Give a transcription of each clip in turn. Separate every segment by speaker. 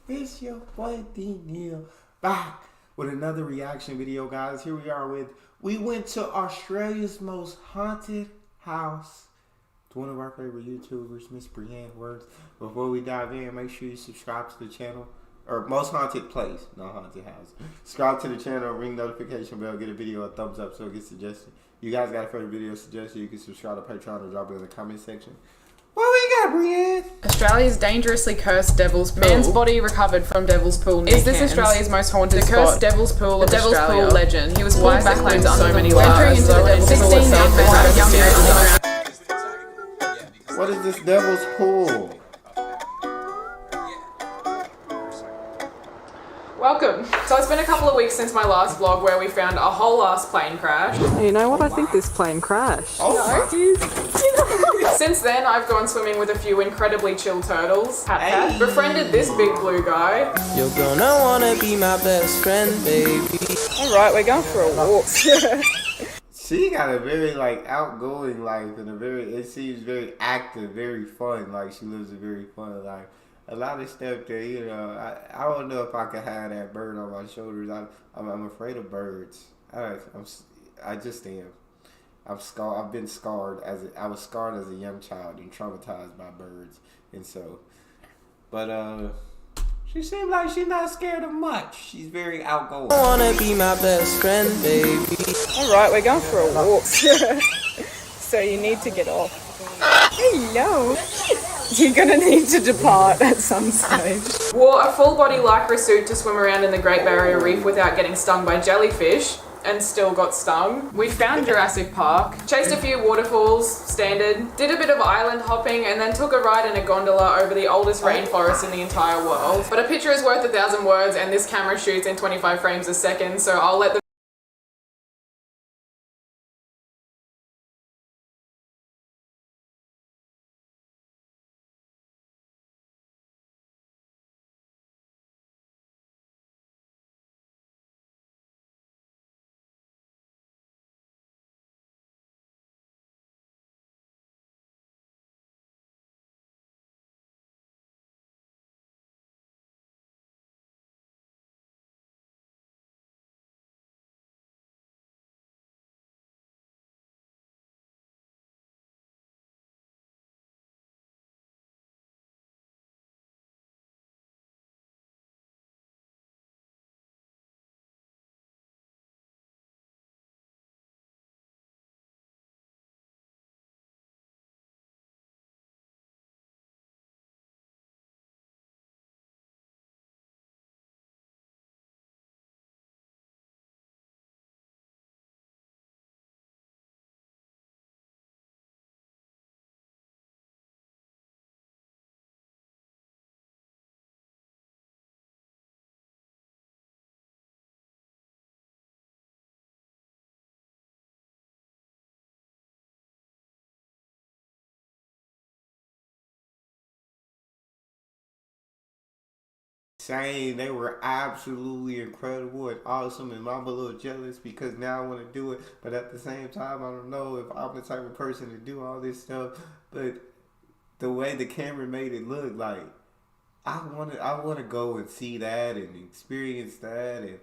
Speaker 1: It's your boy D Neal back with another reaction video, guys. Here we are we went to Australia's most haunted house. It's one of our favorite YouTubers, Miss Brianne works. Before we dive in, make sure you subscribe to the channel. Or most haunted place, not haunted house. Subscribe to the channel, ring notification bell, get a video a thumbs up so it gets suggested. You guys got a favorite video suggested, you can subscribe to Patreon or drop it in the comment section. What we got, Brianne?
Speaker 2: Australia's dangerously cursed Devil's Pool. Man's body recovered from Devil's Pool. Is this Australia's most haunted spot? The cursed Devil's Pool of Devil's Australia. Pool legend. He was pulled backwards so many lives.
Speaker 1: What is this Devil's Pool?
Speaker 2: Welcome. So it's been a couple of weeks since my last vlog where we found a whole ass plane crash.
Speaker 3: You know what? I think this plane crashed.
Speaker 1: Oh,
Speaker 2: Since then, I've gone swimming with a few incredibly chill turtles. Hey. Befriended this big blue guy.
Speaker 4: You're gonna wanna be my best friend, baby.
Speaker 3: Alright, we're going for a walk.
Speaker 1: She got a very outgoing life and it seems very active, very fun. Like she lives a very fun life. A lot of stuff that, I don't know if I could have that bird on my shoulders. I'm afraid of birds. I just am. I'm scarred. I've been scarred I was scarred as a young child and traumatized by birds, and so. But she seems like she's not scared of much. She's very outgoing.
Speaker 4: I wanna be my best friend, baby.
Speaker 3: All right, we're going for a walk. So you need to get off. Hello. You're gonna need to depart at some stage.
Speaker 2: Wore a full body lycra suit to swim around in the Great Barrier Reef without getting stung by jellyfish, and still got stung. We found Jurassic Park, chased a few waterfalls, standard, did a bit of island hopping, and then took a ride in a gondola over the oldest rainforest in the entire world. But a picture is worth 1,000 words, and this camera shoots in 25 frames a second, so I'll let the
Speaker 1: Saying they were absolutely incredible and awesome, and I'm a little jealous because now I want to do it, but at the same time I don't know if I'm the type of person to do all this stuff. But the way the camera made it look, like I want to go and see that and experience that, and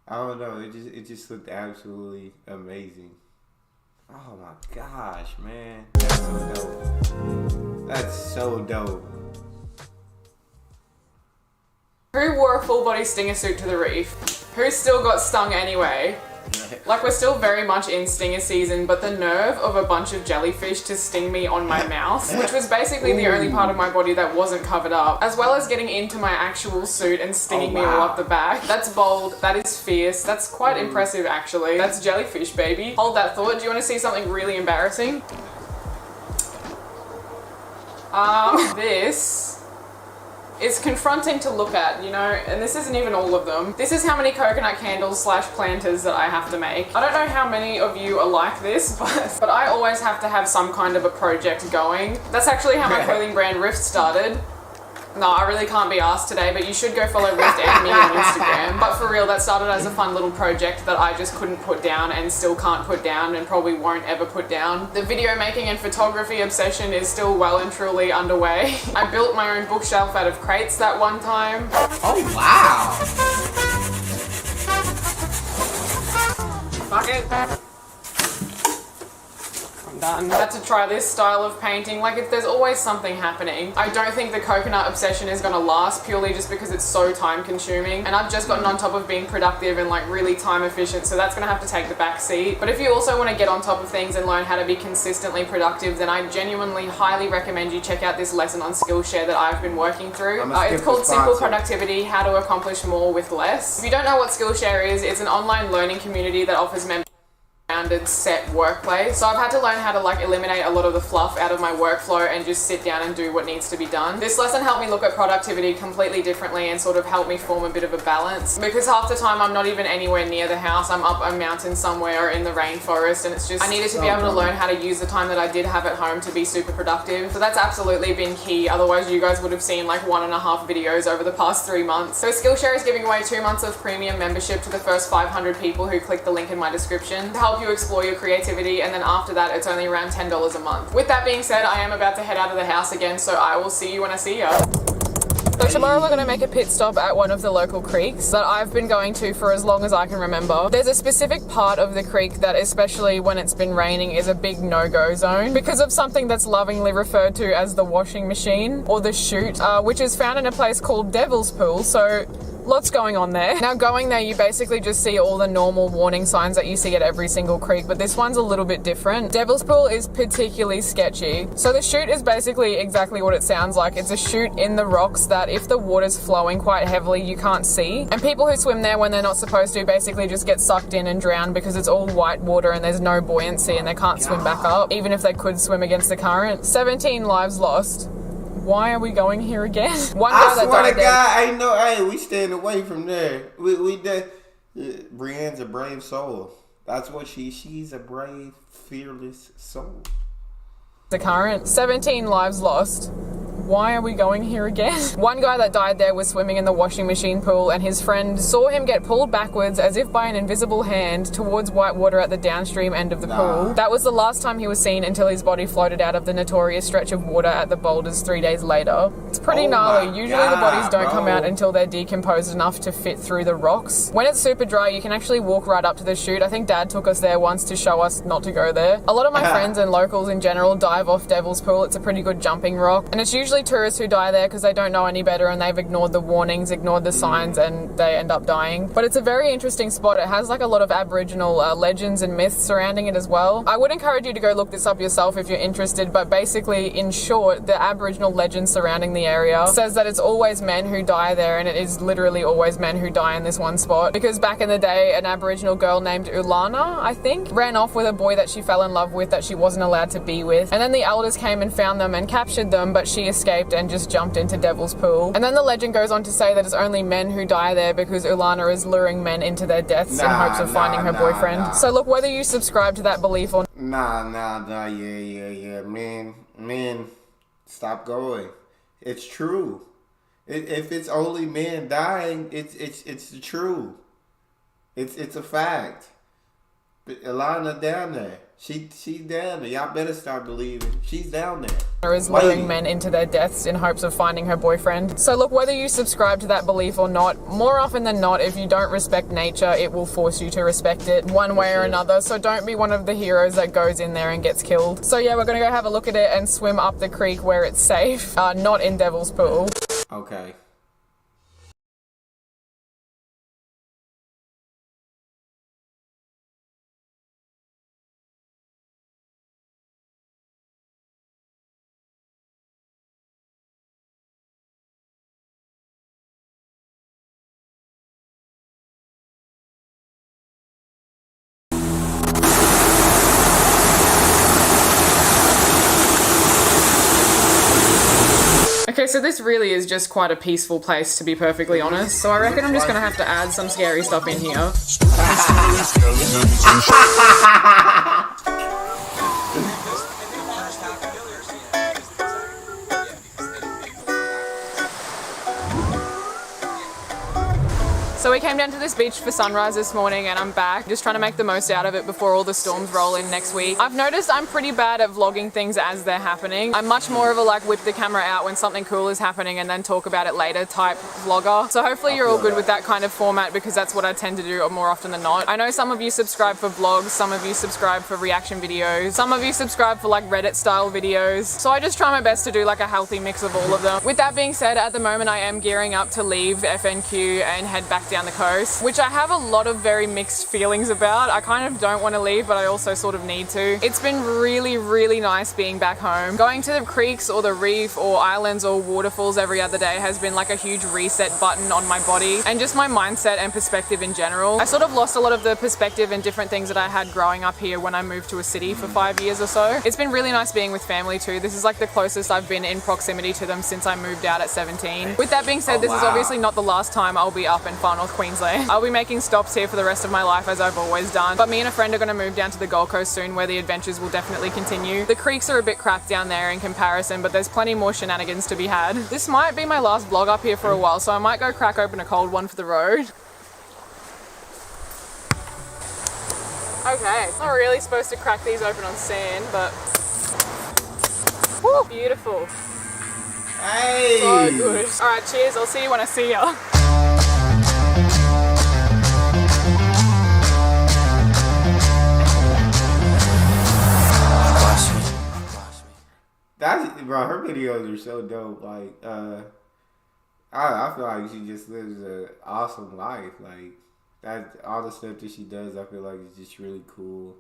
Speaker 1: I don't know, it just looked absolutely amazing. Oh my gosh, man, that's so dope. That's so dope.
Speaker 2: Who wore a full body stinger suit to the reef? Who still got stung anyway? Like, we're still very much in stinger season, but the nerve of a bunch of jellyfish to sting me on my mouth, which was basically the only part of my body that wasn't covered up, as well as getting into my actual suit and stinging me all up the back. That's bold, that is fierce, that's quite impressive actually. That's jellyfish, baby. Hold that thought. Do you want to see something really embarrassing? This is confronting to look at, you know, and this isn't even all of them. This is how many coconut candles / planters that I have to make. I don't know how many of you are like this, but I always have to have some kind of a project going. That's actually how my clothing brand Rift started. No, I really can't be asked today, but you should go follow Ruth and me on Instagram. But for real, that started as a fun little project that I just couldn't put down and still can't put down and probably won't ever put down. The video making and photography obsession is still well and truly underway. I built my own bookshelf out of crates that one time.
Speaker 1: Oh, wow.
Speaker 2: Fuck it. Done. Had to try this style of painting. Like, there's always something happening. I don't think the coconut obsession is gonna last purely just because it's so time consuming, and I've just gotten on top of being productive and like really time efficient, so that's gonna have to take the back seat. But if you also want to get on top of things and learn how to be consistently productive, then I genuinely highly recommend you check out this lesson on Skillshare that I've been working through. It's called Simple Productivity: How to Accomplish More with Less. If you don't know what Skillshare is, it's an online learning community that offers members set workplace. So I've had to learn how to like eliminate a lot of the fluff out of my workflow and just sit down and do what needs to be done. This lesson helped me look at productivity completely differently and sort of helped me form a bit of a balance, because half the time I'm not even anywhere near the house. I'm up a mountain somewhere or in the rainforest, and it's just, I needed to be able to learn how to use the time that I did have at home to be super productive. So that's absolutely been key. Otherwise you guys would have seen like 1.5 videos over the past 3 months. So Skillshare is giving away 2 months of premium membership to the first 500 people who click the link in my description to help you explore your creativity, and then after that it's only around $10 a month. With that being said, I am about to head out of the house again, so I will see you when I see ya. So tomorrow we're going to make a pit stop at one of the local creeks that I've been going to for as long as I can remember. There's a specific part of the creek that, especially when it's been raining, is a big no-go zone because of something that's lovingly referred to as the washing machine or the chute, which is found in a place called Devil's Pool. So lots going on there. Now going there, you basically just see all the normal warning signs that you see at every single creek, but this one's a little bit different. Devil's Pool is particularly sketchy. So the chute is basically exactly what it sounds like. It's a chute in the rocks that if the water's flowing quite heavily, you can't see. And people who swim there when they're not supposed to basically just get sucked in and drown because it's all white water and there's no buoyancy and they can't swim back up, even if they could swim against the current. 17 lives lost. Why are we going here again? One guy that died there.
Speaker 1: I know. Hey, we staying away from there. We did. Brianne's a brave soul. That's what she's a brave, fearless soul.
Speaker 2: The current 17 lives lost. Why are we going here again? One guy that died there was swimming in the washing machine pool, and his friend saw him get pulled backwards as if by an invisible hand towards white water at the downstream end of the pool. That was the last time he was seen until his body floated out of the notorious stretch of water at the boulders 3 days later. It's pretty gnarly. Usually the bodies don't come out until they're decomposed enough to fit through the rocks. When it's super dry, you can actually walk right up to the chute. I think Dad took us there once to show us not to go there. A lot of my friends and locals in general dive off Devil's Pool. It's a pretty good jumping rock, and it's usually tourists who die there because they don't know any better and they've ignored the warnings, ignored the signs, and they end up dying. But it's a very interesting spot. It has like a lot of Aboriginal legends and myths surrounding it as well. I would encourage you to go look this up yourself if you're interested, but basically, in short, the Aboriginal legend surrounding the area says that it's always men who die there, and it is literally always men who die in this one spot, because back in the day an Aboriginal girl named Ulana, I think, ran off with a boy that she fell in love with that she wasn't allowed to be with, and then the elders came and found them and captured them, but she escaped and just jumped into Devil's Pool. And then the legend goes on to say that it's only men who die there because Ulana is luring men into their deaths in hopes of finding her boyfriend. So look, whether you subscribe to that belief or
Speaker 1: yeah, man, stop going. It's true. If it's only men dying, it's true. It's a fact. But Alana down there. She's down there. Y'all better start believing. She's down there.
Speaker 2: Is luring men into their deaths in hopes of finding her boyfriend. So look, whether you subscribe to that belief or not, more often than not, if you don't respect nature, it will force you to respect it one way or another. So don't be one of the heroes that goes in there and gets killed. So yeah, we're gonna go have a look at it and swim up the creek where it's safe, not in Devil's Pool.
Speaker 1: Okay.
Speaker 2: Okay, so this really is just quite a peaceful place, to be perfectly honest. So I reckon I'm just gonna have to add some scary stuff in here. So we came down to this beach for sunrise this morning and I'm back. Just trying to make the most out of it before all the storms roll in next week. I've noticed I'm pretty bad at vlogging things as they're happening. I'm much more of a like whip the camera out when something cool is happening and then talk about it later type vlogger. So hopefully you're all good with that kind of format because that's what I tend to do more often than not. I know some of you subscribe for vlogs, some of you subscribe for reaction videos, some of you subscribe for like Reddit style videos. So I just try my best to do like a healthy mix of all of them. With that being said, at the moment I am gearing up to leave FNQ and head back down the coast, which I have a lot of very mixed feelings about. I kind of don't want to leave, but I also sort of need to. It's been really nice being back home. Going to the creeks or the reef or islands or waterfalls every other day has been like a huge reset button on my body and just my mindset and perspective in general. I sort of lost a lot of the perspective and different things that I had growing up here when I moved to a city for 5 years or so. It's been really nice being with family too. This is like the closest I've been in proximity to them since I moved out at 17. With that being said, this is obviously not the last time I'll be up in far north Queensland. I'll be making stops here for the rest of my life as I've always done, but me and a friend are going to move down to the Gold Coast soon where the adventures will definitely continue. The creeks are a bit crap down there in comparison, but there's plenty more shenanigans to be had. This might be my last vlog up here for a while, so I might go crack open a cold one for the road. Okay, not really supposed to crack these open on sand, but woo, beautiful.
Speaker 1: Hey!
Speaker 2: So good. Alright, cheers. I'll see you when I see ya.
Speaker 1: That's, bro, her videos are so dope. Like, I feel like she just lives an awesome life. Like, that, all the stuff that she does, I feel like it's just really cool.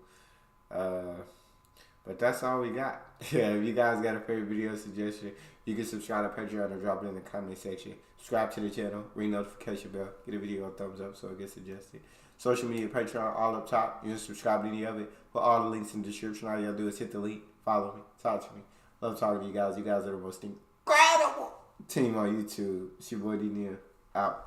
Speaker 1: But that's all we got. Yeah, if you guys got a favorite video suggestion, you can subscribe to Patreon or drop it in the comment section. Subscribe to the channel, ring notification bell, get a video a thumbs up so it gets suggested. Social media, Patreon, all up top. You can subscribe to any of it. Put all the links in the description. All you gotta do is hit the link, follow me, talk to me. Love talking to you guys. You guys are the most incredible team on YouTube. It's your boy Neal. Out.